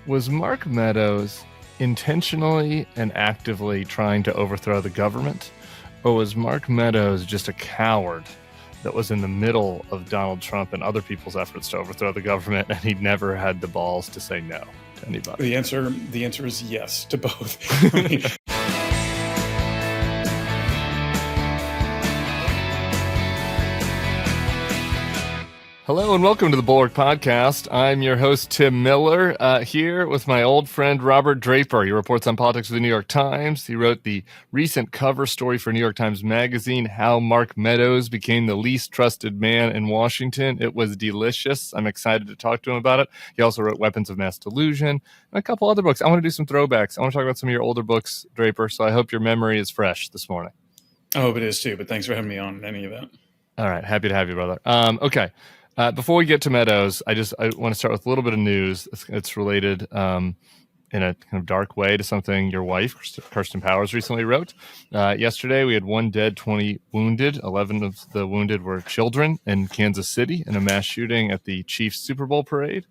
Was Mark Meadows intentionally and actively trying to overthrow the government? Or was Mark Meadows just a coward that was in the middle of Donald Trump and other people's efforts to overthrow the government, and he never had the balls to say no to anybody? The answer is yes to both. I mean, Hello and welcome to the Bulwark Podcast. I'm your host, Tim Miller, here with my old friend, Robert Draper. He reports on politics for the New York Times. He wrote the recent cover story for New York Times Magazine, How Mark Meadows Became the Least Trusted Man in Washington. It was delicious. I'm excited to talk to him about it. He also wrote Weapons of Mass Delusion and a couple other books. I want to do some throwbacks. I want to talk about some of your older books, Draper, so I hope your memory is fresh this morning. I hope it is too, but thanks for having me on in any event. All right. Happy to have you, brother. Okay. Before we get to Meadows, I want to start with a little bit of news. It's related in a kind of dark way to something your wife, Kyrsten Powers, recently wrote. Yesterday, we had 1 dead, 20 wounded. 11 of the wounded were children in Kansas City in a mass shooting at the Chiefs Super Bowl parade.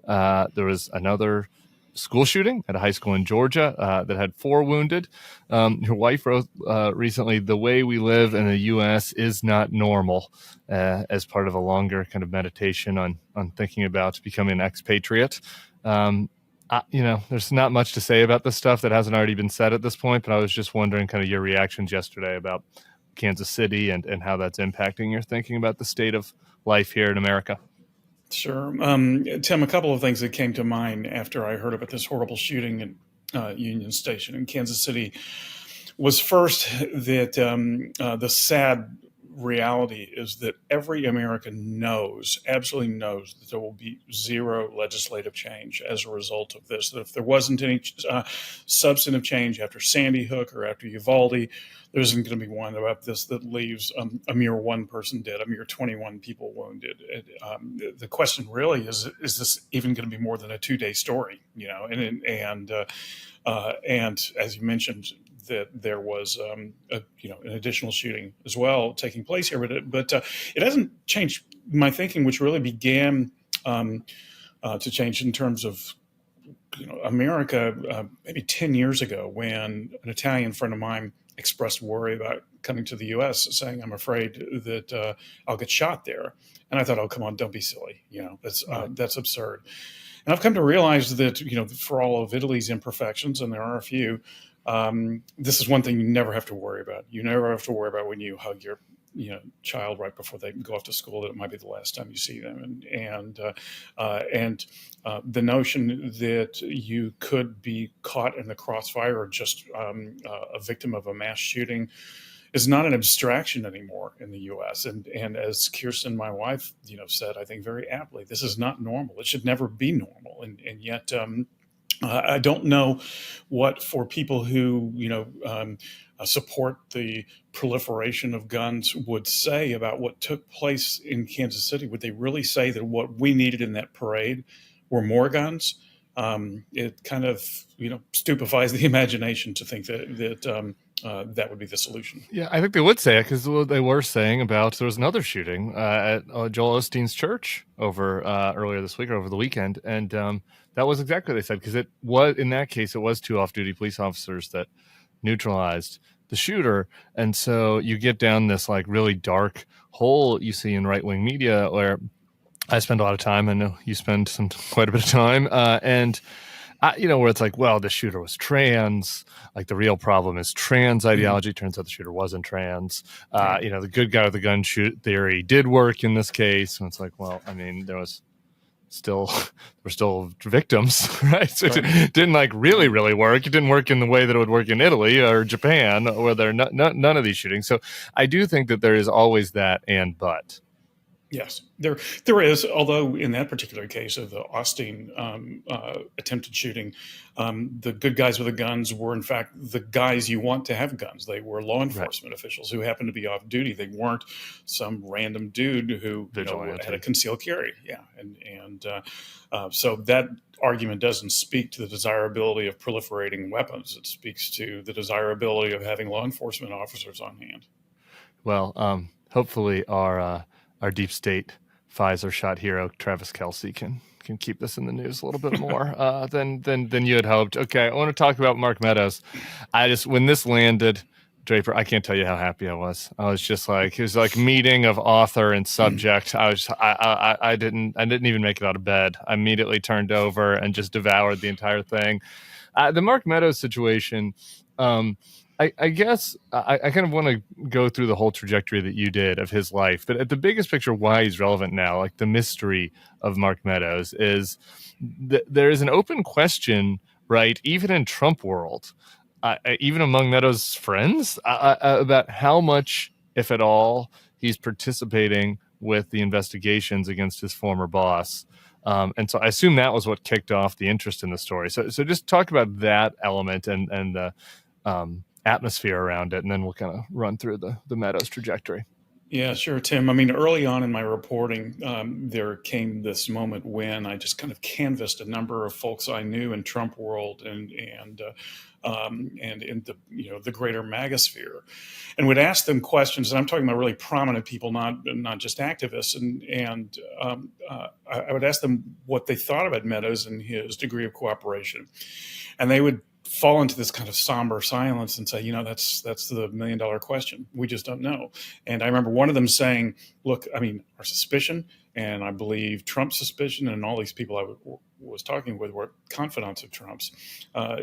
There was another school shooting at a high school in Georgia that had 4 wounded. Your wife wrote recently, "The way we live in the U.S. is not normal," as part of a longer kind of meditation on thinking about becoming an expatriate. There's not much to say about this stuff that hasn't already been said at this point, but I was just wondering kind of your reactions yesterday about Kansas City and how that's impacting your thinking about the state of life here in America. Sure. Tim, a couple of things that came to mind after I heard about this horrible shooting at Union Station in Kansas City was first that the sad reality is that every American absolutely knows that there will be zero legislative change as a result of this. That if there wasn't any substantive change after Sandy Hook or after Uvalde, there isn't going to be one about this that leaves a mere 1 person dead, a mere 21 people wounded. The question really is this even going to be more than a 2-day story? And as you mentioned, that there was an additional shooting as well taking place here, but it hasn't changed my thinking, which really began to change in terms of America maybe 10 years ago, when an Italian friend of mine expressed worry about coming to the U.S., saying, "I'm afraid that I'll get shot there." And I thought, "Oh, come on, don't be silly. That's absurd." And I've come to realize that, for all of Italy's imperfections, and there are a few, this is one thing you never have to worry about. You never have to worry about when you hug your child right before they go off to school that it might be the last time you see them, and the notion that you could be caught in the crossfire or just a victim of a mass shooting is not an abstraction anymore in the U.S. And as Kyrsten, my wife, said, I think very aptly, this is not normal. It should never be normal, and yet. I don't know what, for people who support the proliferation of guns, would say about what took place in Kansas City. Would they really say that what we needed in that parade were more guns? It kind of stupefies the imagination to think that would be the solution. Yeah, I think they would say it, because they were saying about there was another shooting at Joel Osteen's church earlier this week or over the weekend, and that was exactly what they said, because it was, in that case, it was 2 off-duty police officers that neutralized the shooter. And so you get down this like really dark hole you see in right-wing media, where I spend a lot of time. I know you spend quite a bit of time, and where it's like, well, the shooter was trans. Like, the real problem is trans ideology. Turns out the shooter wasn't trans. The good guy with the gun shoot theory did work in this case. And it's like, well, I mean, there were still victims, right? So it didn't really work. It didn't work in the way that it would work in Italy or Japan, where there are none of these shootings. So I do think that there is always that but. Yes, there is. Although in that particular case of the Austin attempted shooting, the good guys with the guns were in fact the guys you want to have guns. They were law enforcement officials who happened to be off duty. They weren't some random dude who had a concealed carry. Yeah, and so that argument doesn't speak to the desirability of proliferating weapons. It speaks to the desirability of having law enforcement officers on hand. Well, hopefully our deep state Pfizer shot hero Travis Kelce can can keep this in the news a little bit more than you had hoped. Okay, I want to talk about Mark Meadows. When this landed, Draper, I can't tell you how happy I was. I was just like, it was like meeting of author and subject. I didn't even make it out of bed. I immediately turned over and just devoured the entire thing. The Mark Meadows situation, I guess I kind of want to go through the whole trajectory that you did of his life, but at the biggest picture, why he's relevant now, like the mystery of Mark Meadows is there is an open question, right? Even in Trump world, even among Meadows' friends, about how much, if at all, he's participating with the investigations against his former boss. And so I assume that was what kicked off the interest in the story. So just talk about that element and the atmosphere around it, and then we'll kind of run through the Meadows trajectory. Yeah, sure, Tim. I mean, early on in my reporting, there came this moment when I just kind of canvassed a number of folks I knew in Trump world and in the the greater magosphere, and would ask them questions. And I'm talking about really prominent people, not just activists. And I would ask them what they thought about Meadows and his degree of cooperation, and they would fall into this kind of somber silence and say, that's the $1 million question. We just don't know. And I remember one of them saying, look, I mean, our suspicion, and I believe Trump's suspicion, and all these people I was talking with were confidants of Trump's,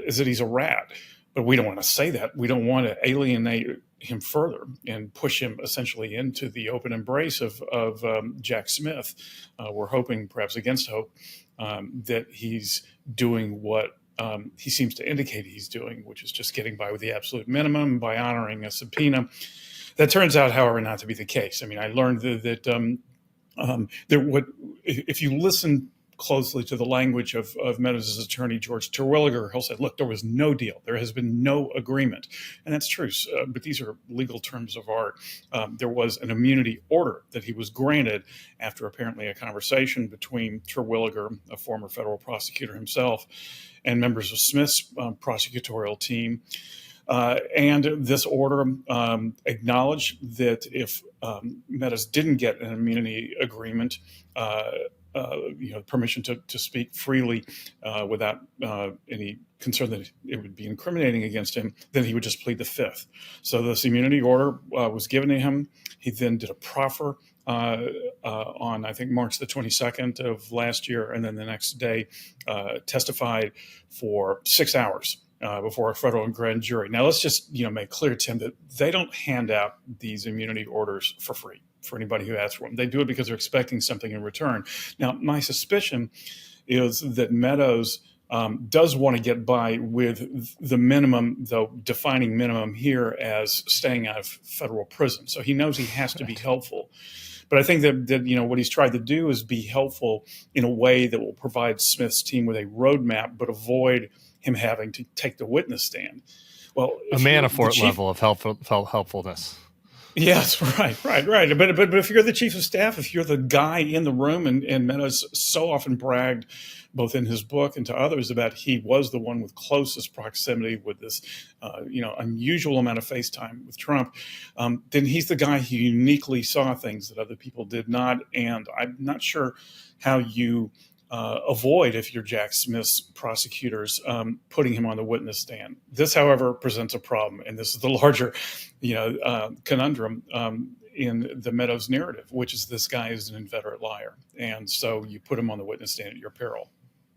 is that he's a rat. But we don't want to say that. We don't want to alienate him further and push him essentially into the open embrace of Jack Smith. We're hoping, perhaps against hope, that he's doing what he seems to indicate he's doing, which is just getting by with the absolute minimum by honoring a subpoena. That turns out, however, not to be the case. I mean, I learned that if you listen closely to the language of Meadows' attorney, George Terwilliger, he'll say, look, there was no deal. There has been no agreement. And that's true, but these are legal terms of art. There was an immunity order that he was granted after apparently a conversation between Terwilliger, a former federal prosecutor himself, and members of Smith's prosecutorial team. And this order acknowledged that if Meadows didn't get an immunity agreement, permission to speak freely without any concern that it would be incriminating against him, then he would just plead the fifth. So this immunity order was given to him. He then did a proffer on, I think, March the 22nd of last year, and then the next day testified for 6 hours before a federal grand jury. Now, let's just make clear, Tim, that they don't hand out these immunity orders for free for anybody who asks for them. They do it because they're expecting something in return. Now, my suspicion is that Meadows does want to get by with the minimum, though defining minimum here as staying out of federal prison. So he knows he has to be helpful. But I think that what he's tried to do is be helpful in a way that will provide Smith's team with a roadmap, but avoid him having to take the witness stand. Well, a Manafort level of helpfulness. Yes, right. But if you're the chief of staff, if you're the guy in the room, and Meadows so often bragged, both in his book and to others, about he was the one with closest proximity with this, unusual amount of face time with Trump, then he's the guy who uniquely saw things that other people did not. And I'm not sure how you avoid, if you're Jack Smith's prosecutors, putting him on the witness stand. This, however, presents a problem, and this is the larger, conundrum in the Meadows narrative, which is this guy is an inveterate liar, and so you put him on the witness stand at your peril.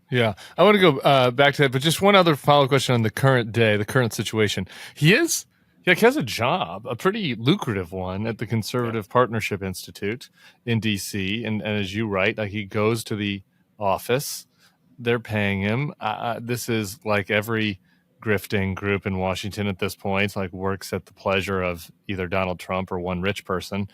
Yeah, I want to go back to that, but just one other follow-up question on the current day, the current situation. He has a job, a pretty lucrative one, at the Conservative Partnership Institute in D.C., and as you write, like, he goes to the office, they're paying him. This is like every grifting group in Washington at this point, like, works at the pleasure of either Donald Trump or one rich person.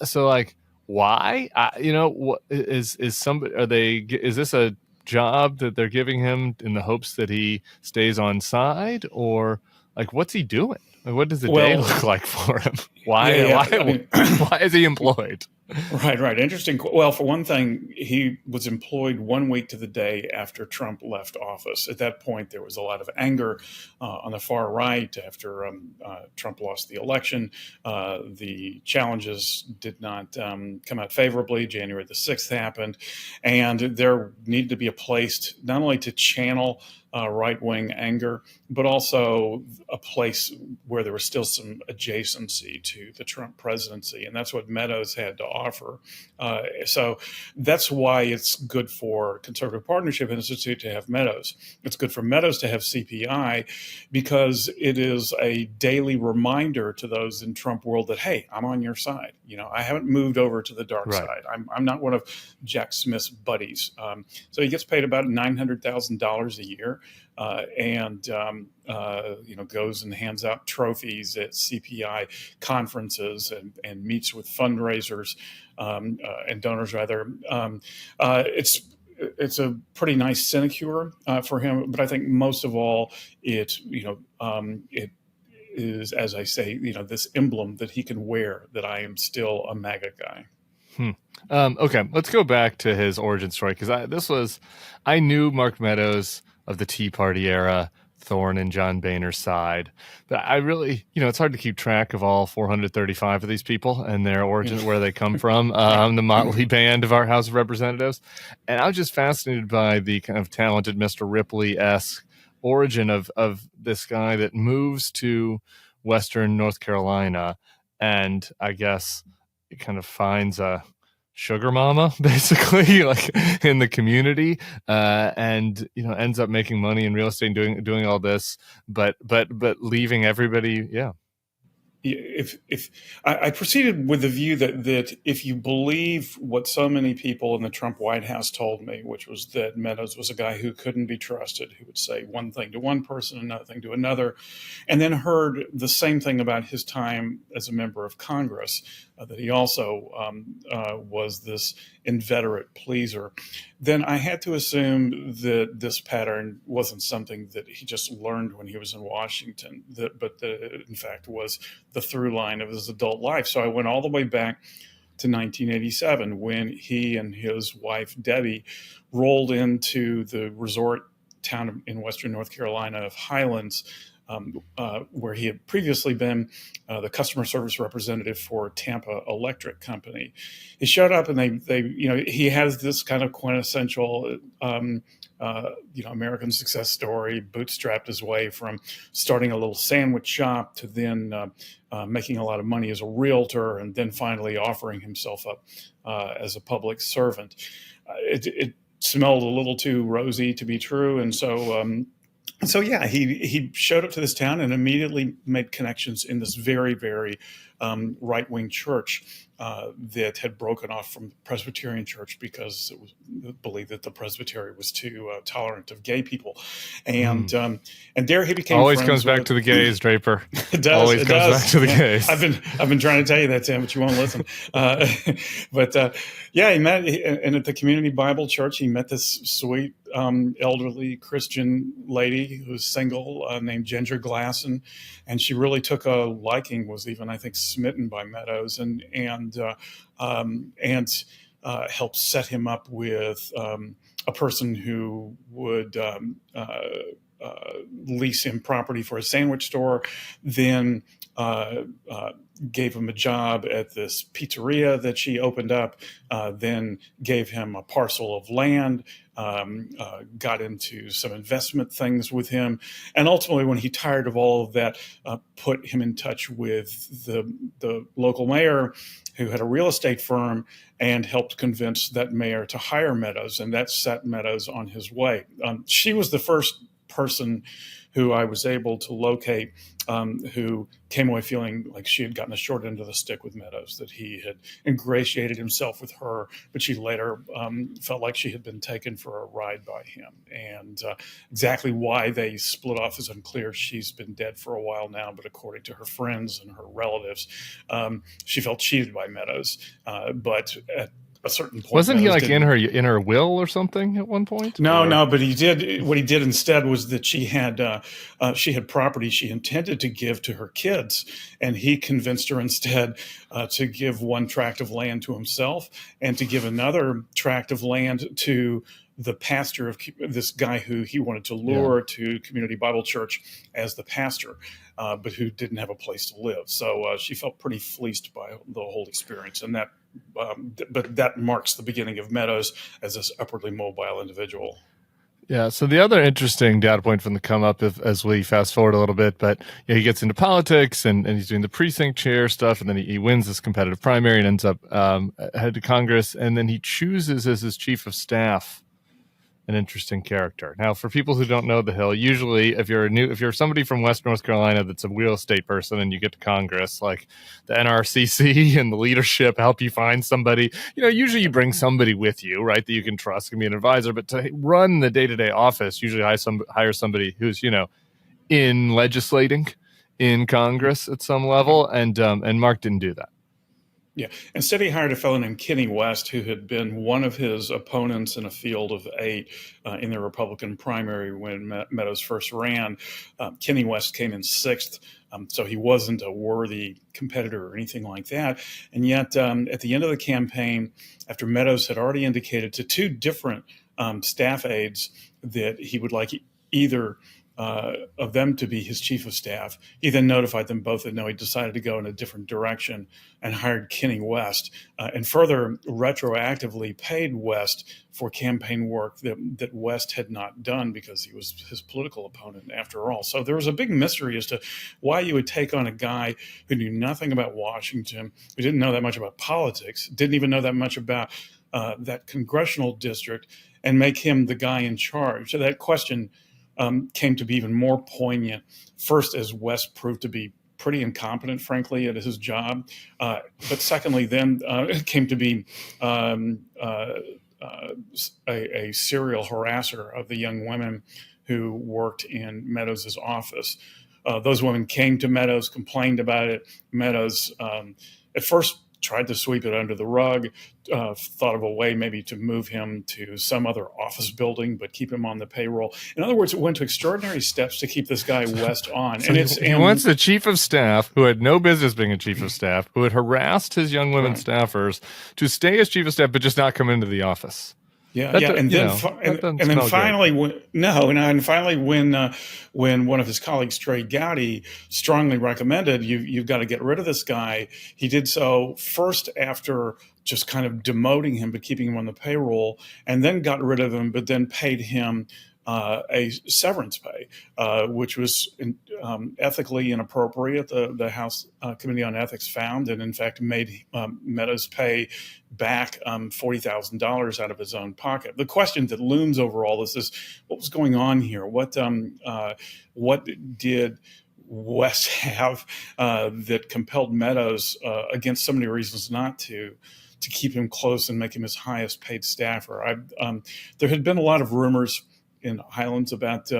So, like, why? What is somebody? Is this a job that they're giving him in the hopes that he stays on side, or like, what's he doing? Like, what does the day look like for him? Why is he employed? Right. Interesting. Well, for one thing, he was employed 1 week to the day after Trump left office. At that point, there was a lot of anger on the far right after Trump lost the election. The challenges did not come out favorably. January the 6th happened, and there needed to be a place not only to channel right-wing anger, but also a place where there was still some adjacency to the Trump presidency. And that's what Meadows had to offer. So that's why it's good for Conservative Partnership Institute to have Meadows. It's good for Meadows to have CPI because it is a daily reminder to those in Trump world that, hey, I'm on your side. I haven't moved over to the dark side. I'm not one of Jack Smith's buddies. So he gets paid about $900,000 a year. And goes and hands out trophies at CPI conferences and meets with fundraisers and donors rather. It's a pretty nice sinecure for him, but I think most of all, it is, as I say, this emblem that he can wear that I am still a MAGA guy. Okay, let's go back to his origin story because I knew Mark Meadows of the Tea Party era, Thorne and John Boehner's side. But I really, it's hard to keep track of all 435 of these people and their origin, where they come from, the motley band of our House of Representatives. And I was just fascinated by the kind of talented Mr. Ripley-esque origin of this guy that moves to Western North Carolina and I guess it kind of finds a sugar mama basically like in the community and ends up making money in real estate and doing all this but leaving everybody if I proceeded with the view that if you believe what so many people in the Trump White House told me, which was that Meadows was a guy who couldn't be trusted, who would say one thing to one person, another thing to another, and then heard the same thing about his time as a member of Congress, that he also was this inveterate pleaser, then I had to assume that this pattern wasn't something that he just learned when he was in Washington, but that in fact was the through line of his adult life. So I went all the way back to 1987 when he and his wife, Debbie, rolled into the resort town in Western North Carolina of Highlands, where he had previously been the customer service representative for Tampa Electric Company. He showed up, and he has this kind of quintessential, American success story. Bootstrapped his way from starting a little sandwich shop to then making a lot of money as a realtor, and then finally offering himself up as a public servant. It smelled a little too rosy to be true, and so yeah, he showed up to this town and immediately made connections in this very, very right-wing church that had broken off from the Presbyterian church because it was believed that the Presbytery was too tolerant of gay people, and there he became. Always comes back to the gays, Draper. It does. Always comes back to the gays. I've been trying to tell you that, Tim, but you won't listen. But he met, and at the Community Bible Church, he met this sweet elderly Christian lady who's single named Ginger Glasson, and she really took a liking, was even, I think, smitten by Meadows, and helped set him up with a person who would lease him property for a sandwich store, then gave him a job at this pizzeria that she opened up, then gave him a parcel of land, got into some investment things with him, and ultimately, when he tired of all of that, put him in touch with the local mayor, who had a real estate firm, and helped convince that mayor to hire Meadows, and that set Meadows on his way. She was the first person who I was able to locate who came away feeling like she had gotten a short end of the stick with Meadows, that he had ingratiated himself with her, but she later felt like she had been taken for a ride by him. And exactly why they split off is unclear. She's been dead for a while now, but according to her friends and her relatives, she felt cheated by Meadows. But a certain point. Wasn't he Meadows like in her will or something at one point? No, but he did. What he did instead was that she had property she intended to give to her kids, and he convinced her instead to give one tract of land to himself and to give another tract of land to the pastor of this guy who he wanted to lure to Community Bible Church as the pastor, but who didn't have a place to live. So she felt pretty fleeced by the whole experience, and that. But that marks the beginning of Meadows as this upwardly mobile individual. Yeah. So the other interesting data point from the come up, as we fast forward a little bit, but he gets into politics and he's doing the precinct chair stuff, and then he wins this competitive primary and ends up head to Congress, and then he chooses as his chief of staff an interesting character. Now, for people who don't know the Hill, usually if you're somebody from West North Carolina that's a real estate person and you get to Congress, like the NRCC and the leadership help you find somebody, usually you bring somebody with you, right, that you can trust, can be an advisor, but to run the day-to-day office, usually hire somebody who's, in legislating in Congress at some level, and Mark didn't do that. Yeah. Instead, he hired a fellow named Kenny West, who had been one of his opponents in a field of 8 in the Republican primary when Meadows first ran. Kenny West came in 6th, so he wasn't a worthy competitor or anything like that. And yet, at the end of the campaign, after Meadows had already indicated to 2 different staff aides that he would like either of them to be his chief of staff, he then notified them both that no, he decided to go in a different direction and hired Kenny West, and further retroactively paid West for campaign work that West had not done because he was his political opponent after all. So there was a big mystery as to why you would take on a guy who knew nothing about Washington, who didn't know that much about politics, didn't even know that much about that congressional district, and make him the guy in charge. So that question came to be even more poignant, first as West proved to be pretty incompetent, frankly, at his job. But secondly, then it came to be a serial harasser of the young women who worked in Meadows' office. Those women came to Meadows, complained about it. Meadows at first tried to sweep it under the rug, thought of a way maybe to move him to some other office building, but keep him on the payroll. In other words, it went to extraordinary steps to keep this guy West on. So he wants the chief of staff, who had no business being a chief of staff, who had harassed his young women staffers, to stay as chief of staff, but just not come into the office. And then finally, when one of his colleagues, Trey Gowdy, strongly recommended you've got to get rid of this guy, he did so first after just kind of demoting him but keeping him on the payroll, and then got rid of him, but then paid him a severance pay, which was ethically inappropriate. The House Committee on Ethics found, and in fact made Meadows pay back $40,000 out of his own pocket. The question that looms over all this is, what was going on here? What did West have that compelled Meadows, against so many reasons not to keep him close and make him his highest paid staffer? There had been a lot of rumors in Highlands about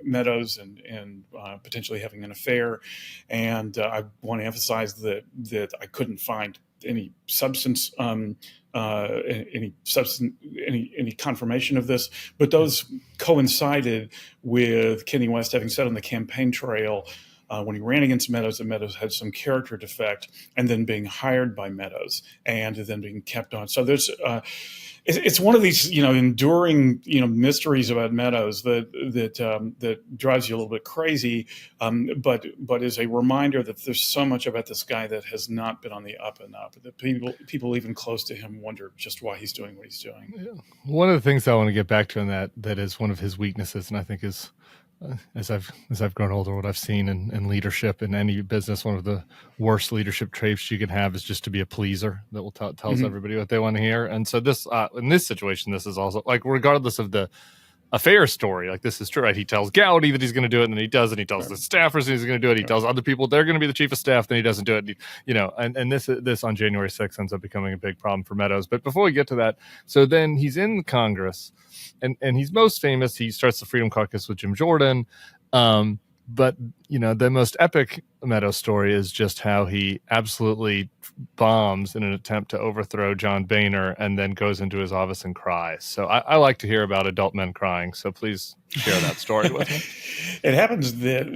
Meadows and potentially having an affair, and I want to emphasize that I couldn't find any substance, any confirmation of this, but those coincided with Kenny West having said on the campaign trail when he ran against Meadows, that Meadows had some character defect, and then being hired by Meadows and then being kept on. So there's it's one of these enduring mysteries about Meadows that drives you a little bit crazy, but is a reminder that there's so much about this guy that has not been on the up and up, that people even close to him wonder just why he's doing what he's doing. Yeah. One of the things I want to get back to in that is one of his weaknesses, and I think is as I've grown older, what I've seen in leadership in any business, one of the worst leadership traits you can have is just to be a pleaser that will tells everybody what they want to hear. And so this in this situation, this is also like, regardless of the affair story, like this is true, right? He tells Gowdy that he's going to do it, and then he does it. He tells the staffers he's going to do it. He tells other people they're going to be the chief of staff, then he doesn't do it. And this on January 6th ends up becoming a big problem for Meadows. But before we get to that, so then he's in Congress, and he's most famous. He starts the Freedom Caucus with Jim Jordan. But the most epic Meadows' story is just how he absolutely bombs in an attempt to overthrow John Boehner and then goes into his office and cries. So I like to hear about adult men crying. So please share that story with me. It happens that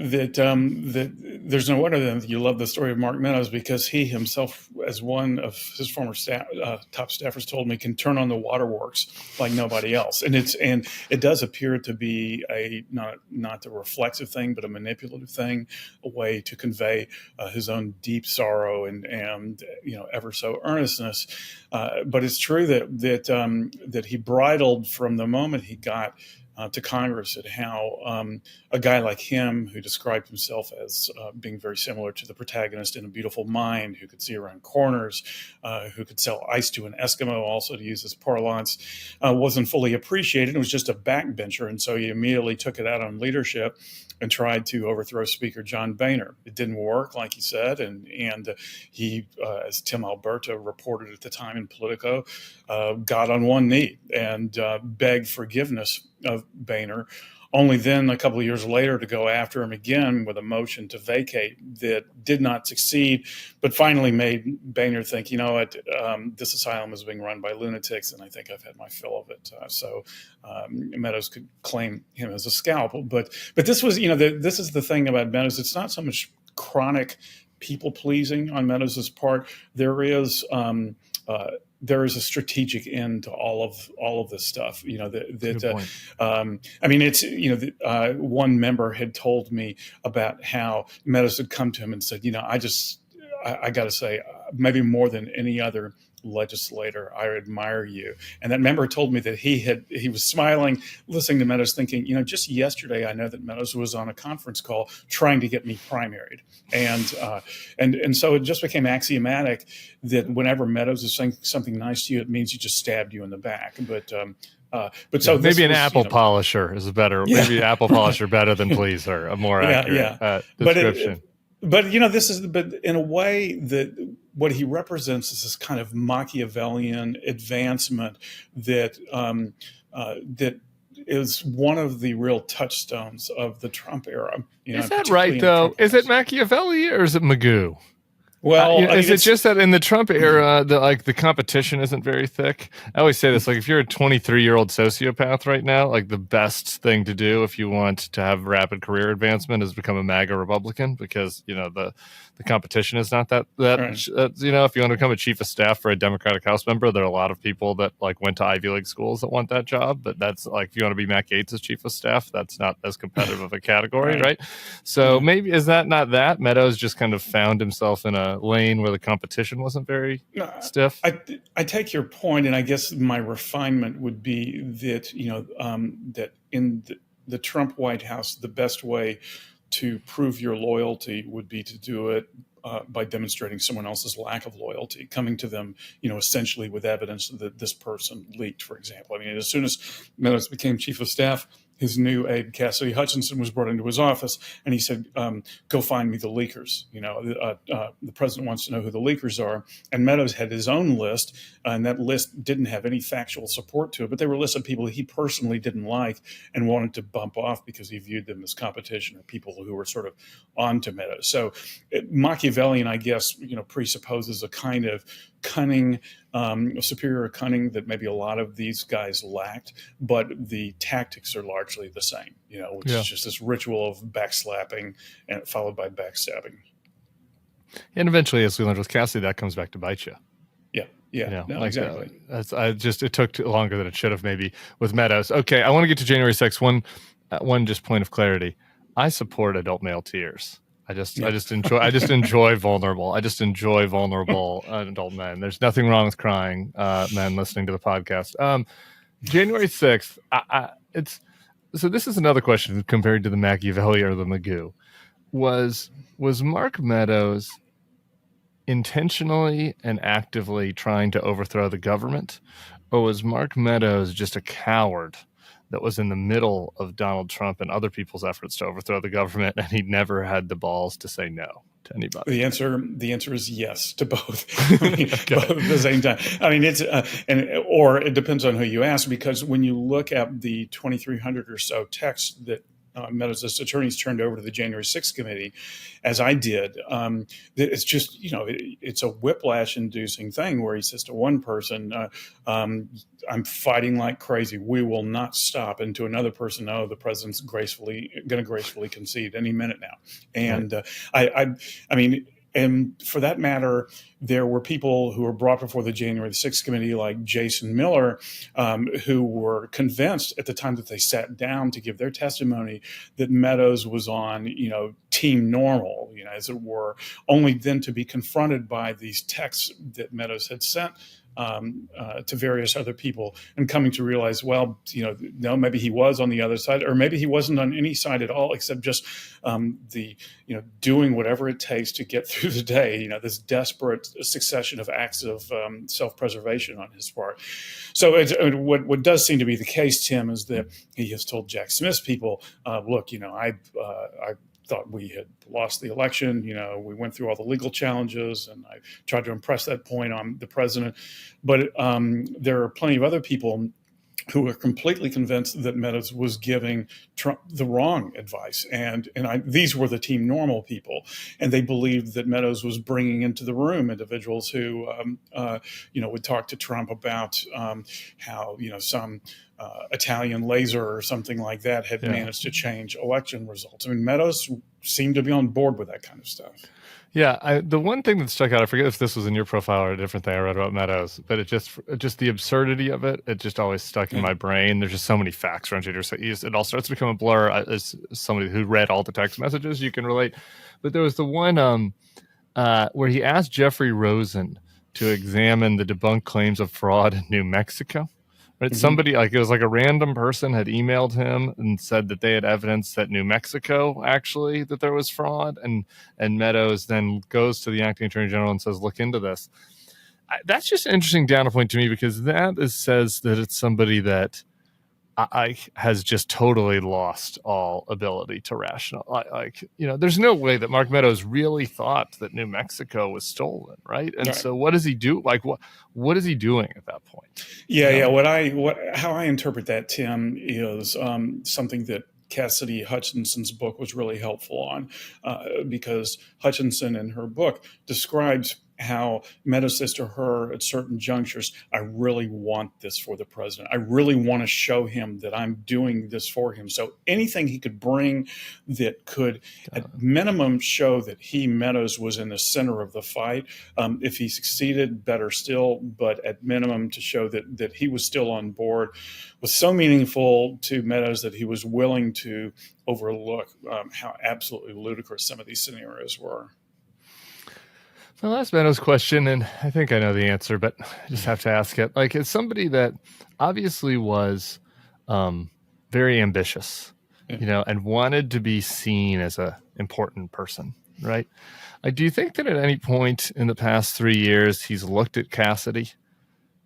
there's no wonder that you love the story of Mark Meadows, because he himself, as one of his former top staffers told me, can turn on the waterworks like nobody else. And it does appear to be a not a reflexive thing, but a manipulative thing, a way to convey his own deep sorrow and ever so earnestness. But it's true that he bridled from the moment he got to Congress at how a guy like him, who described himself as being very similar to the protagonist in A Beautiful Mind, who could see around corners, who could sell ice to an Eskimo, also to use his parlance, wasn't fully appreciated. It was just a backbencher. And so he immediately took it out on leadership and tried to overthrow Speaker John Boehner. It didn't work, like he said, and he, as Tim Alberto reported at the time in Politico, got on one knee and begged forgiveness of Boehner, only then a couple of years later to go after him again with a motion to vacate that did not succeed, but finally made Boehner think, you know what, this asylum is being run by lunatics, and I think I've had my fill of it. So Meadows could claim him as a scalp. But this was, this is the thing about Meadows. It's not so much chronic people pleasing on Meadows' part. There is a strategic end to all of this stuff. It's one member had told me about how Meadows had come to him and said, I got to say, maybe more than any other legislator, I admire you. And that member told me that he was smiling, listening to Meadows, thinking, just yesterday I know that Meadows was on a conference call trying to get me primaried. And so it just became axiomatic that whenever Meadows is saying something nice to you, it means he just stabbed you in the back. But so maybe an apple polisher is better. Yeah. Maybe apple polisher better than pleaser, a more accurate description. But in a way that what he represents is this kind of Machiavellian advancement that is one of the real touchstones of the Trump era. Is that right, though? Is it Machiavelli or is it Magoo? Well, is it just that in the Trump era, the competition isn't very thick? I always say this, if you're a 23-year-old sociopath right now, the best thing to do if you want to have rapid career advancement is become a MAGA Republican, because the competition is not that right. If you want to become a chief of staff for a Democratic House member, there are a lot of people that went to Ivy League schools that want that job. But that's if you want to be Matt Gaetz' chief of staff, that's not as competitive of a category, right? So maybe is that not that Meadows just kind of found himself in a lane where the competition wasn't very stiff? I take your point, and I guess my refinement would be that that in the Trump White House, the best way to prove your loyalty would be to do it by demonstrating someone else's lack of loyalty, coming to them, essentially with evidence that this person leaked, for example. As soon as Meadows became chief of staff, his new aide, Cassidy Hutchinson, was brought into his office, and he said, go find me the leakers. The president wants to know who the leakers are. And Meadows had his own list, and that list didn't have any factual support to it, but they were lists of people he personally didn't like and wanted to bump off because he viewed them as competition or people who were sort of onto Meadows. So Machiavellian, I guess, presupposes a kind of cunning, superior cunning that maybe a lot of these guys lacked, but the tactics are largely the same, which is just this ritual of backslapping and followed by backstabbing. And eventually, as we learned with Cassidy, that comes back to bite you. Yeah, exactly. It took longer than it should have maybe with Meadows. Okay, I want to get to January 6th. One just point of clarity. I support adult male tears. I just enjoy vulnerable. I just enjoy vulnerable adult men. There's nothing wrong with crying men listening to the podcast. January 6th. So this is another question compared to the Machiavelli or the Magoo. Was Mark Meadows intentionally and actively trying to overthrow the government, or was Mark Meadows just a coward that was in the middle of Donald Trump and other people's efforts to overthrow the government, and he never had the balls to say no to anybody? The answer is yes to both. Both at the same time. Or it depends on who you ask, because when you look at the 2,300 or so texts that Meadows' attorneys turned over to the January 6th committee, as I did, it's just, it's a whiplash-inducing thing where he says to one person, I'm fighting like crazy. We will not stop. And to another person, no, the president's going to gracefully concede any minute now. And I mean, and for that matter, there were people who were brought before the January 6th committee, like Jason Miller, who were convinced at the time that they sat down to give their testimony that Meadows was on, team normal, as it were, only then to be confronted by these texts that Meadows had sent to various other people, and coming to realize, well, no, maybe he was on the other side, or maybe he wasn't on any side at all, except just doing whatever it takes to get through the day. This desperate succession of acts of self-preservation on his part. So what does seem to be the case, Tim, is that he has told Jack Smith's people, look, I thought we had lost the election. We went through all the legal challenges, and I tried to impress that point on the president. But there are plenty of other people who are completely convinced that Meadows was giving Trump the wrong advice. And these were the team normal people. And they believed that Meadows was bringing into the room individuals who, would talk to Trump about how, some Italian laser or something like that had managed to change election results. I mean, Meadows seemed to be on board with that kind of stuff. Yeah, the one thing that stuck out, I forget if this was in your profile or a different thing I read about Meadows, but it just the absurdity of it, it just always stuck in my brain. There's just so many facts around it. It all starts to become a blur. As somebody who read all the text messages, you can relate. But there was the one where he asked Jeffrey Rosen to examine the debunked claims of fraud in New Mexico. Right? Mm-hmm. Somebody, it was like a random person had emailed him and said that they had evidence that New Mexico actually that there was fraud, and Meadows then goes to the acting attorney general and says, look into this. That's just an interesting data point to me, because says that it's somebody that has just totally lost all ability to rational. There's no way that Mark Meadows really thought that New Mexico was stolen, right? And so what does he do? What is he doing at that point? How I interpret that, Tim, is something that Cassidy Hutchinson's book was really helpful on, because Hutchinson in her book describes how Meadows says to her at certain junctures, I really want this for the president. I really want to show him that I'm doing this for him. So anything he could bring that could at minimum show that Meadows was in the center of the fight. If he succeeded, better still, but at minimum to show that he was still on board was so meaningful to Meadows that he was willing to overlook how absolutely ludicrous some of these scenarios were. Well, that's Meadows' question, and I think I know the answer, but I just have to ask it. As somebody that obviously was very ambitious, and wanted to be seen as an important person, right? Do you think that at any point in the past 3 years he's looked at Cassidy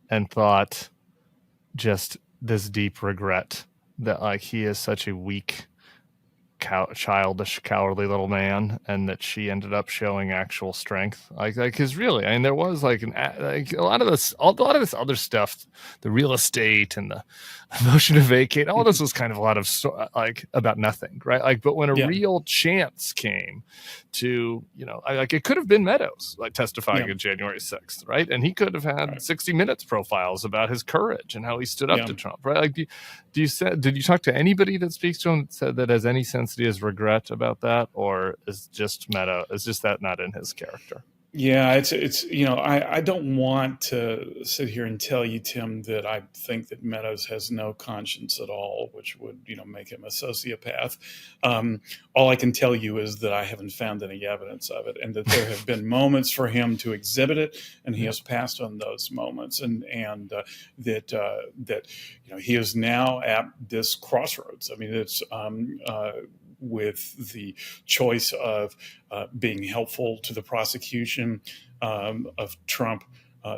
and thought just this deep regret that he is such a weak, childish, cowardly little man, and that she ended up showing actual strength? Because really, there was a lot of this other stuff, the real estate and the motion to vacate, all this was kind of a lot of about nothing, right? But when a real chance came to, it could have been Meadows testifying on January 6th, right? And he could have had 60 Minutes profiles about his courage and how he stood up to Trump, right? Did you talk to anybody that speaks to him that said that has any sense that he has regret about that, or is just that not in his character? Yeah, it's I don't want to sit here and tell you, Tim, that I think that Meadows has no conscience at all, which would make him a sociopath. All I can tell you is that I haven't found any evidence of it, and that there have been moments for him to exhibit it, and he has passed on those moments, and that he is now at this crossroads. I mean, it's with the choice of being helpful to the prosecution of Trump,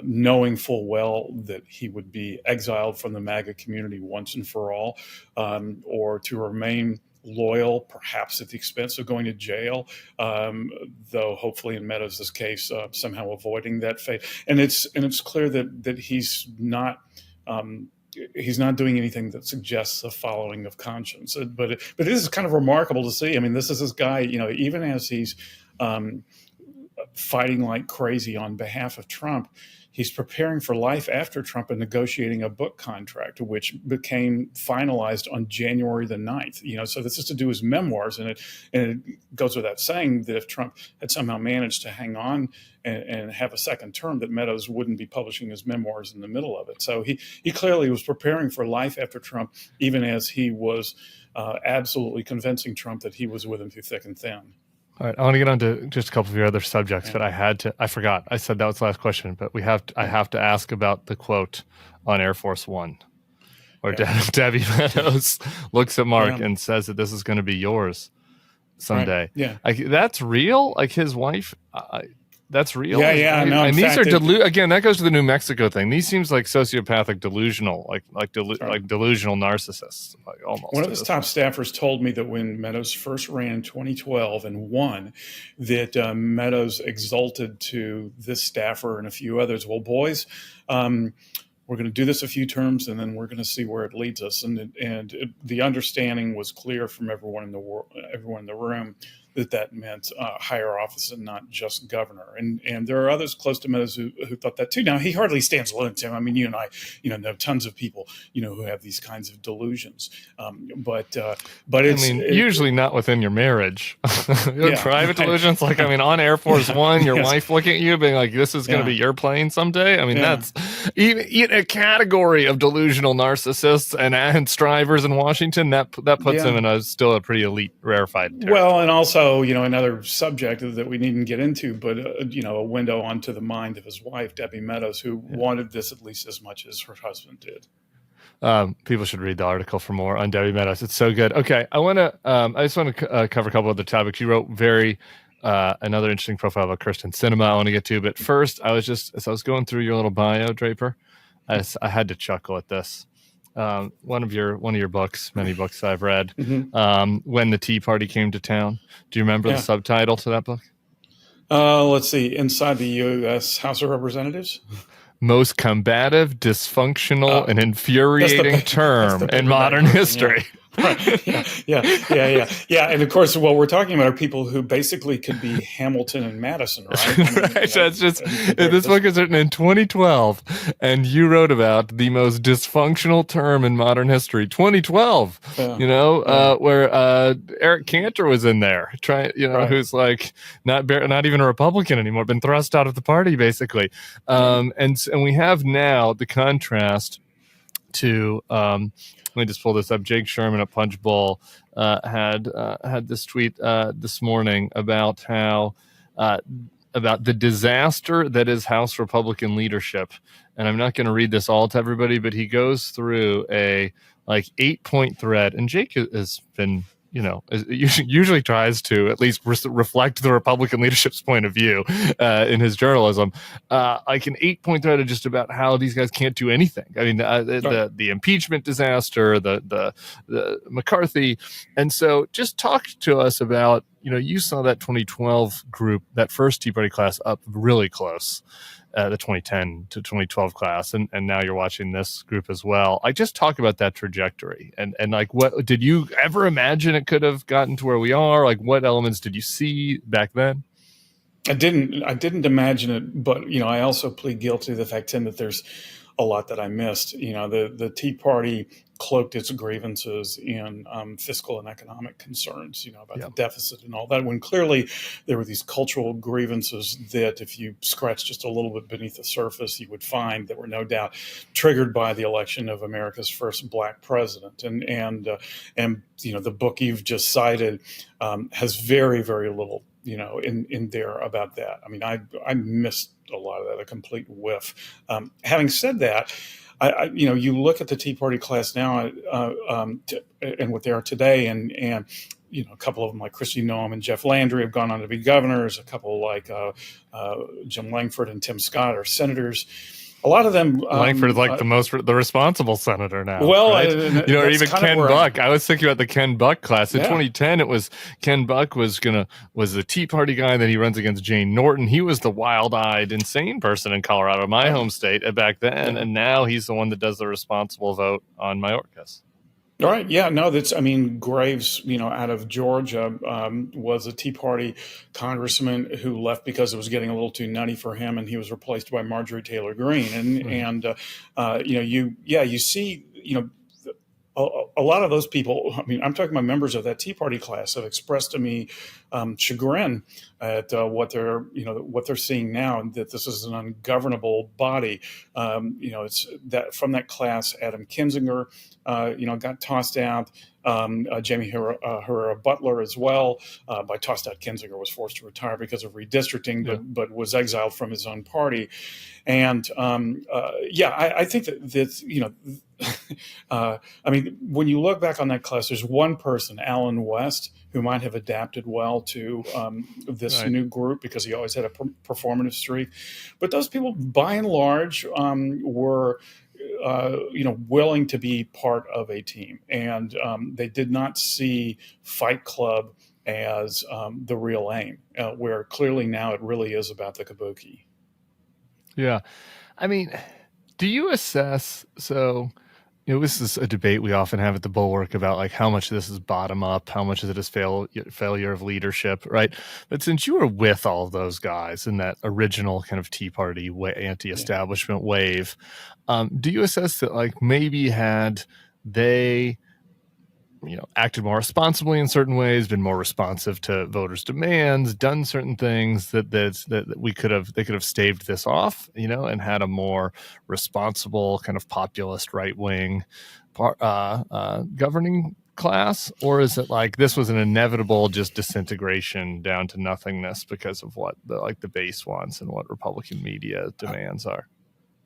knowing full well that he would be exiled from the MAGA community once and for all, or to remain loyal, perhaps at the expense of going to jail, though hopefully in Meadows' case, somehow avoiding that fate. And it's clear that he's not he's not doing anything that suggests a following of conscience. But it is kind of remarkable to see. I mean, this is this guy, even as he's fighting like crazy on behalf of Trump, he's preparing for life after Trump and negotiating a book contract, which became finalized on January the 9th. So this is to do his memoirs. And it goes without saying that if Trump had somehow managed to hang on and have a second term, that Meadows wouldn't be publishing his memoirs in the middle of it. So he clearly was preparing for life after Trump, even as he was absolutely convincing Trump that he was with him through thick and thin. All right, I want to get on to just a couple of your other subjects, but I forgot. I said that was the last question, but I have to ask about the quote on Air Force One, where Debbie Meadows looks at Mark and says that this is going to be yours someday. Right. Yeah. That's real? Like his wife, that's real? Yeah. No, and these are again, that goes to the New Mexico thing. These seems like sociopathic, delusional, like delusional narcissists, almost. One of his top staffers told me that when Meadows first ran in 2012 and won, that Meadows exulted to this staffer and a few others, well, boys, we're going to do this a few terms, and then we're going to see where it leads us. And the understanding was clear from everyone in the room that meant higher office and not just governor. And there are others close to Meadows who thought that too. Now, he hardly stands alone, Tim. I mean, you and I, know tons of people, who have these kinds of delusions. But it's usually not within your marriage. Private delusions, on Air Force One, your wife looking at you being like, this is going to be your plane someday. I mean, that's even a category of delusional narcissists and strivers in Washington. That puts them in still a pretty elite, rarefied territory. Well, and also, another subject that we needn't get into, but, a window onto the mind of his wife, Debbie Meadows, who wanted this at least as much as her husband did. People should read the article for more on Debbie Meadows. It's so good. Okay. I just want to cover a couple other topics. You wrote another interesting profile about Kyrsten Sinema I want to get to, but first as I was going through your little bio, Draper, I had to chuckle at this. One of your books, many books I've read, When the Tea Party Came to Town. Do you remember the subtitle to that book? Let's see. Inside the U.S. House of Representatives. Most combative, dysfunctional, and infuriating term in modern history. Right. Yeah. And of course, what we're talking about are people who basically could be Hamilton and Madison, right? Right. That's just this book is written in 2012, and you wrote about the most dysfunctional term in modern history. 2012. Where Eric Cantor was in there, who's like not even a Republican anymore, been thrust out of the party basically. And we have now the contrast to. Let me just pull this up. Jake Sherman at Punch Bowl had this tweet this morning about how about the disaster that is House Republican leadership. And I'm not going to read this all to everybody, but he goes through a 8-point thread. And Jake has been, usually tries to at least reflect the Republican leadership's point of view in his journalism. An 8-point thread of just about how these guys can't do anything. I mean, the impeachment disaster, the McCarthy. And so just talk to us about, you saw that 2012 group, that first Tea Party class up really close. The 2010 to 2012 class, and now you're watching this group as well. Just talk about that trajectory, and what did you ever imagine it could have gotten to where we are? What elements did you see back then? I didn't imagine it, but I also plead guilty to the fact, Tim, that there's a lot that I missed. The Tea Party cloaked its grievances in fiscal and economic concerns, about the deficit and all that, when clearly there were these cultural grievances that if you scratch just a little bit beneath the surface, you would find that were no doubt triggered by the election of America's first Black president. And the book you've just cited has very, very little in there about that. I mean, I missed a lot of that, a complete whiff. Having said that, you look at the Tea Party class now and what they are today, and a couple of them like Kristi Noem and Jeff Landry have gone on to be governors. A couple like Jim Langford and Tim Scott are senators. a lot of them. Langford's like the responsible senator now. Well, right? Or even Ken Buck. I was thinking about the Ken Buck class in 2010. It was Ken Buck was the Tea Party guy. Then he runs against Jane Norton. He was the wild-eyed, insane person in Colorado, my home state back then, and now he's the one that does the responsible vote on Mayorkas. All right. Yeah, no, Graves, out of Georgia, was a Tea Party congressman who left because it was getting a little too nutty for him, and he was replaced by Marjorie Taylor Greene. You see, a lot of those people, I'm talking about members of that Tea Party class, have expressed to me chagrin at what they're seeing now, and that this is an ungovernable body. It's that from that class, Adam Kinzinger, got tossed out. Jamie Herrera Butler as well. By tossed out, Kinzinger was forced to retire because of redistricting, but was exiled from his own party. And I think that when you look back on that class, there's one person, Alan West, who might have adapted well to this new group because he always had a performative streak. But those people, by and large, were willing to be part of a team, and they did not see Fight Club as the real aim, where clearly now it really is about the kabuki. Yeah. Do you assess, this is a debate we often have at the Bulwark about like how much of this is bottom up, how much of it is failure of leadership, right? But since you were with all of those guys in that original kind of Tea Party anti-establishment wave, do you assess that like maybe had they acted more responsibly in certain ways, been more responsive to voters' demands, done certain things that they could have staved this off, and had a more responsible kind of populist right wing governing class? Or is it like this was an inevitable just disintegration down to nothingness because of what the base wants and what Republican media demands are?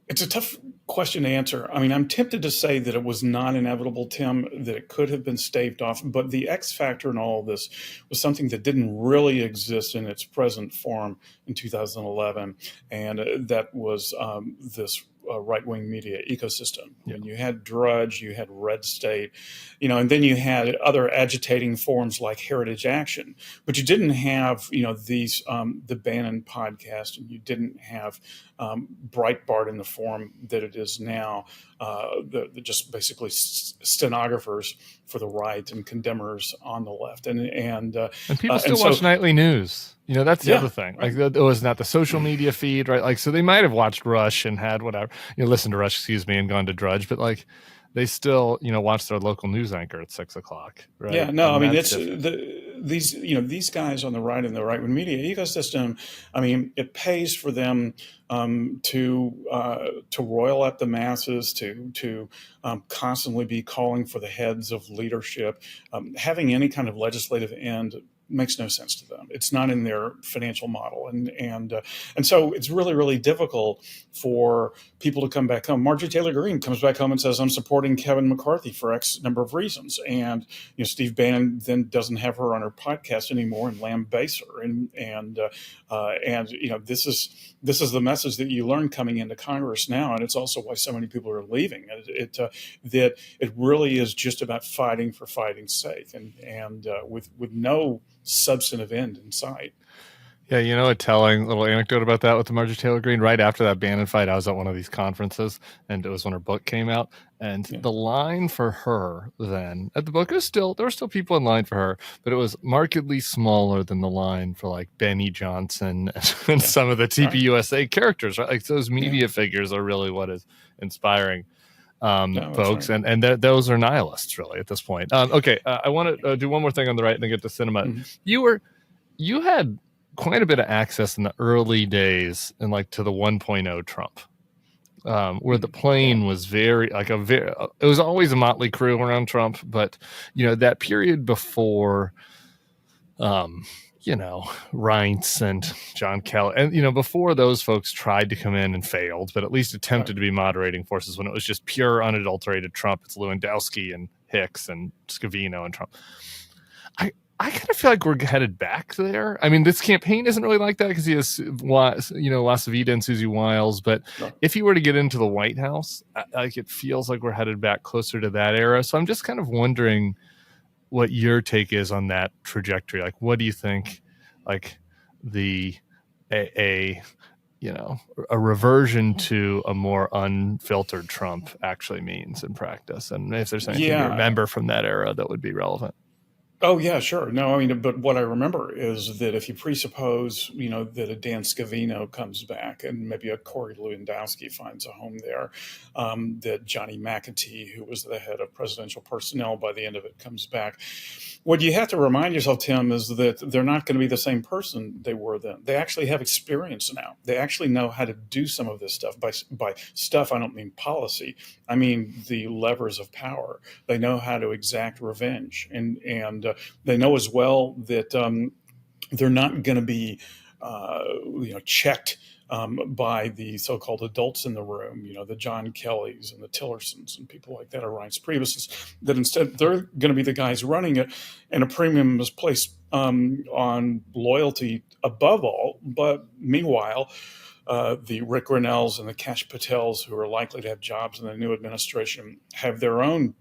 It's a tough question to answer. I'm tempted to say that it was not inevitable, Tim, that it could have been staved off, but the X factor in all of this was something that didn't really exist in its present form in 2011, and that was this right-wing media ecosystem. And you had Drudge, you had Red State, and then you had other agitating forms like Heritage Action, but you didn't have, these, the Bannon podcast, and you didn't have Breitbart in the form that it is now, the just basically stenographers for the right and condemners on the left. And people still watch nightly news. That's the other thing. Like it was not the social media feed, right? Like, so they might have watched Rush and had whatever, listened to Rush, and gone to Drudge, but like they still, watch their local news anchor at 6:00, right? Yeah, no, it's these guys on the right in the right-wing media ecosystem. It pays for them to roil up the masses, to constantly be calling for the heads of leadership, having any kind of legislative end makes no sense to them. It's not in their financial model, and so it's really, really difficult for people to come back home. Marjorie Taylor Greene comes back home and says, "I'm supporting Kevin McCarthy for X number of reasons," and Steve Bannon then doesn't have her on her podcast anymore and lambaste her, and this is the message that you learn coming into Congress now, and it's also why so many people are leaving. That it really is just about fighting for fighting's sake, and with no substantive end in sight. Yeah, a telling little anecdote about that with the Marjorie Taylor Greene. Right after that Bannon fight, I was at one of these conferences, and it was when her book came out. And the line for her then at the book there were still people in line for her, but it was markedly smaller than the line for like Benny Johnson and some of the TPUSA characters. Right? Like those media figures are really what is inspiring folks, right. and those are nihilists really at this point. I want to do one more thing on the right and then get to Sinema. Mm-hmm. You had quite a bit of access in the early days and like to the 1.0 Trump, where the plane was it was always a motley crew around Trump, but that period before Reince and John Kelly, and before those folks tried to come in and failed, but at least attempted to be moderating forces when it was just pure unadulterated Trump. It's Lewandowski and Hicks and Scavino and Trump. I kind of feel like we're headed back there. I mean, this campaign isn't really like that because he has, Lasavita and Susie Wiles. But No. if he were to get into the White House, like it feels like we're headed back closer to that era. So I'm just kind of wondering what your take is on that trajectory. Like, what do you think? Like a reversion to a more unfiltered Trump actually means in practice, and if there's anything you remember from that era that would be relevant. Oh, yeah, sure. No, I mean, but what I remember is that if you presuppose, that a Dan Scavino comes back and maybe a Corey Lewandowski finds a home there, that Johnny McEntee, who was the head of presidential personnel by the end of it, comes back. What you have to remind yourself, Tim, is that they're not going to be the same person they were then. They actually have experience now. They actually know how to do some of this stuff. By stuff, I don't mean policy. I mean the levers of power. They know how to exact revenge, and they know as well that they're not going to be checked by the so-called adults in the room, the John Kellys and the Tillersons and people like that, or Reince Priebus's, that instead they're going to be the guys running it, and a premium is placed on loyalty above all. But meanwhile, the Rick Grinnells and the Kash Patels, who are likely to have jobs in the new administration, have their own,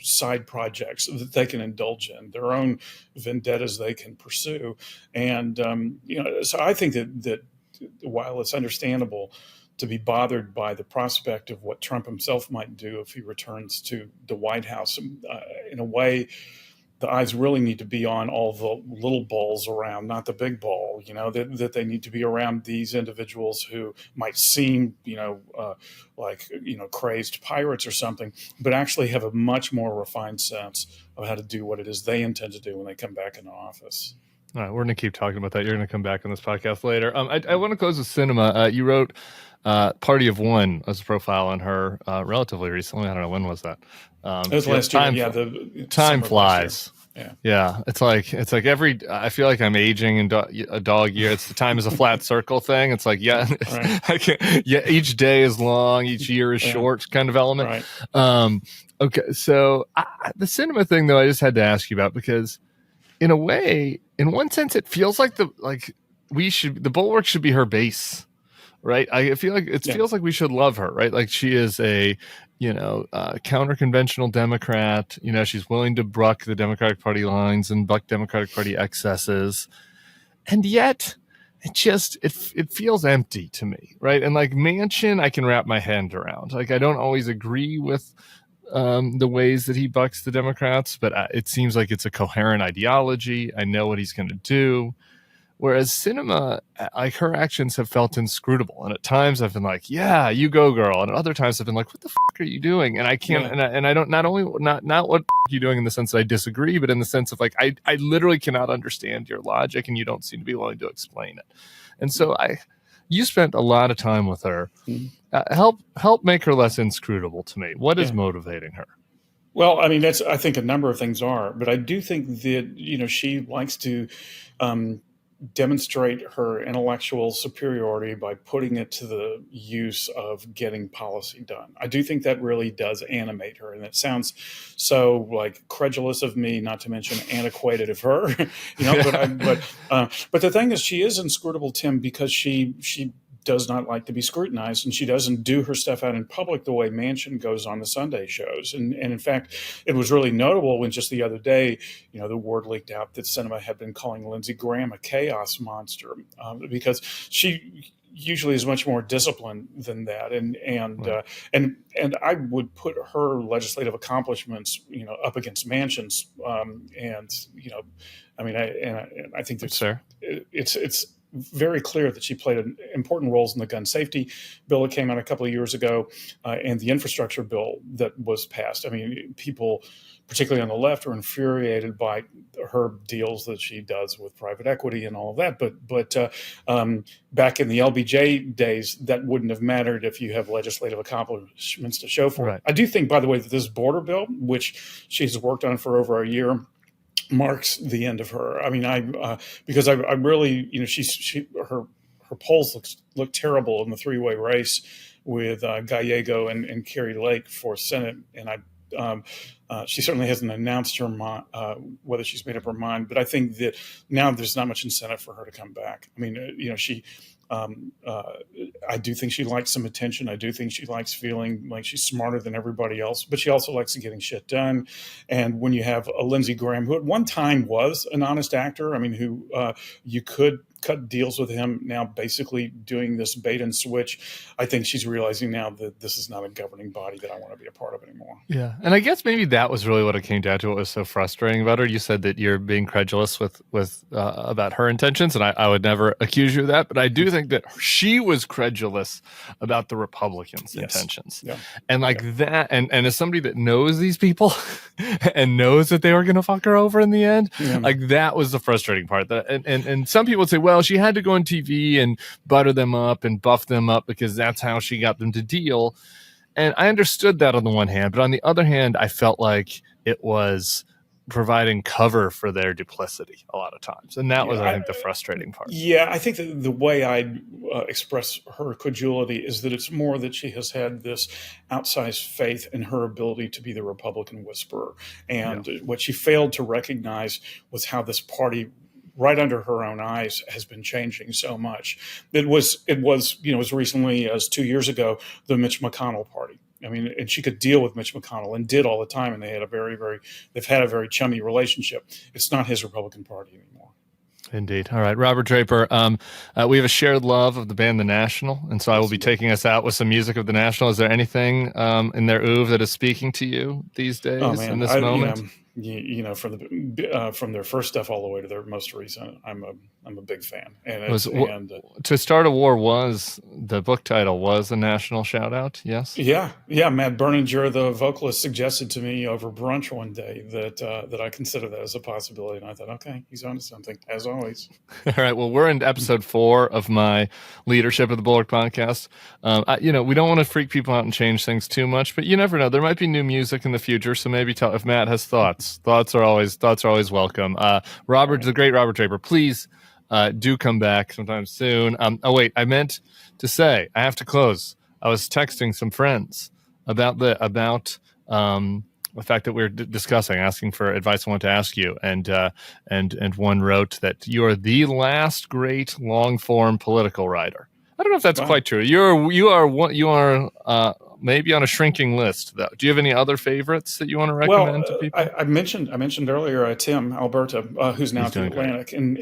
side projects that they can indulge in, their own vendettas they can pursue. And, so I think that while it's understandable to be bothered by the prospect of what Trump himself might do if he returns to the White House, in a way, the eyes really need to be on all the little balls around, not the big ball, that they need to be around these individuals who might seem, like, crazed pirates or something, but actually have a much more refined sense of how to do what it is they intend to do when they come back into office. All right, we're going to keep talking about that. You're going to come back on this podcast later. I want to close with Sinema. You wrote Party of One as a profile on her relatively recently. I don't know, when was that? It was last year. Time flies. Yeah. It's like I feel like I'm aging in a dog year. It's the time is a flat circle thing. It's like, right. Each day is long, each year is short kind of element. Right. Okay. So the Sinema thing though, I just had to ask you about, because in a way, in one sense, it feels like the Bulwark should be her base. Right. I feel like feels like we should love her. Right. Like she is a, counter-conventional Democrat. She's willing to buck the Democratic Party lines and buck Democratic Party excesses. And yet it feels empty to me. Right. And like Manchin, I can wrap my hand around. Like, I don't always agree with the ways that he bucks the Democrats, but it seems like it's a coherent ideology. I know what he's going to do. Whereas Sinema, like, her actions have felt inscrutable, and at times I've been like, "Yeah, you go, girl," and at other times I've been like, "What the fuck are you doing?" And I can't, and I don't, not only not what are you doing in the sense that I disagree, but in the sense of like I literally cannot understand your logic, and you don't seem to be willing to explain it. And so you spent a lot of time with her. Help make her less inscrutable to me. What is motivating her? Well, I mean, I think a number of things are, but I do think that she likes to demonstrate her intellectual superiority by putting it to the use of getting policy done. I do think that really does animate her, and it sounds so like credulous of me, not to mention antiquated of her. But the thing is, she is inscrutable, Tim, because she does not like to be scrutinized, and she doesn't do her stuff out in public the way Manchin goes on the Sunday shows. And in fact, it was really notable when just the other day, the word leaked out that Sinema had been calling Lindsey Graham a chaos monster, because she usually is much more disciplined than that. And I would put her legislative accomplishments, up against Manchin's. I think that's fair. It's very clear that she played important roles in the gun safety bill that came out a couple of years ago, and the infrastructure bill that was passed. I mean, people, particularly on the left, are infuriated by her deals that she does with private equity and all of that. But back in the LBJ days, that wouldn't have mattered if you have legislative accomplishments to show for right. it. I do think, by the way, that this border bill, which she's worked on for over a year, marks the end of her. I mean, because I really, her polls look terrible in the three-way race with Gallego and Kerry Lake for Senate, and She certainly hasn't announced her whether she's made up her mind. But I think that now there's not much incentive for her to come back. I mean, she. I do think she likes some attention. I do think she likes feeling like she's smarter than everybody else, but she also likes getting shit done. And when you have a Lindsey Graham, who at one time was an honest actor, I mean, who you could cut deals with him, now basically doing this bait and switch, I think she's realizing now that this is not a governing body that I want to be a part of anymore. Yeah. And I guess maybe that was really what it came down to. What was so frustrating about her. You said that you're being credulous with about her intentions, and I would never accuse you of that. But I do think that she was credulous about the Republicans' intentions. Yeah. And that, and as somebody that knows these people and knows that they were going to fuck her over in the end, that was the frustrating part. And some people would say, well, she had to go on TV and butter them up and buff them up because that's how she got them to deal. And I understood that on the one hand, but on the other hand, I felt like it was providing cover for their duplicity a lot of times. And that was, I think, the frustrating part. Yeah, I think that the way I express her credulity is that it's more that she has had this outsized faith in her ability to be the Republican whisperer. And what she failed to recognize was how this party, right under her own eyes, has been changing so much. It was as recently as 2 years ago, the Mitch McConnell party. I mean, and she could deal with Mitch McConnell and did all the time. And they had they've had a very chummy relationship. It's not his Republican Party anymore. Indeed. All right. Robert Draper, we have a shared love of the band The National. And so I will be taking us out with some music of The National. Is there anything in their oeuvre that is speaking to you these days in this moment? From their first stuff all the way to their most recent, I'm a big fan. To Start a War was the book title, was a national shout out. Yes. Yeah. Matt Berninger, the vocalist, suggested to me over brunch one day that I consider that as a possibility, and I thought, okay, he's onto something, as always. All right. Well, we're in episode 4 of my leadership of the Bulwark Podcast. We don't want to freak people out and change things too much, but you never know. There might be new music in the future, so maybe if Matt has thoughts. Thoughts are always welcome. The great Robert Draper, please do come back sometime soon. I meant to say, I have to close. I was texting some friends about the fact that we're discussing, asking for advice. I want to ask you, and one wrote that you are the last great long form political writer. I don't know if that's quite true. You are maybe on a shrinking list, though. Do you have any other favorites that you want to recommend to people? I mentioned earlier Tim Alberta, who's now at the Atlantic, and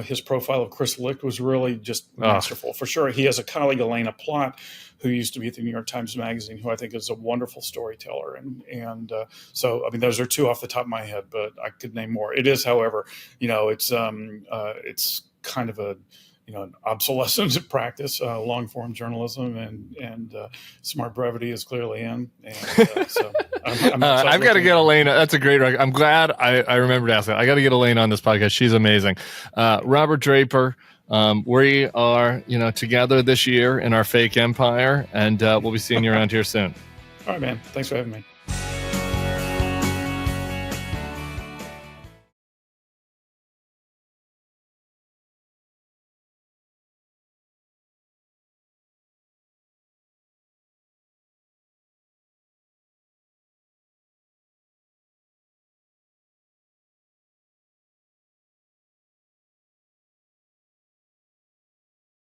his profile of Chris Licht was really just masterful for sure. He has a colleague, Elena Plott, who used to be at the New York Times Magazine, who I think is a wonderful storyteller, and so I mean those are 2 off the top of my head, but I could name more. It is, however, it's kind of an obsolescent practice, long form journalism, and smart brevity is clearly in. And so I've got to get Elena. That's a great record. I'm glad I remembered to ask that. I got to get Elena on this podcast. She's amazing. Robert Draper, we are together this year in our fake empire, and we'll be seeing you around here soon. All right, man. Thanks for having me.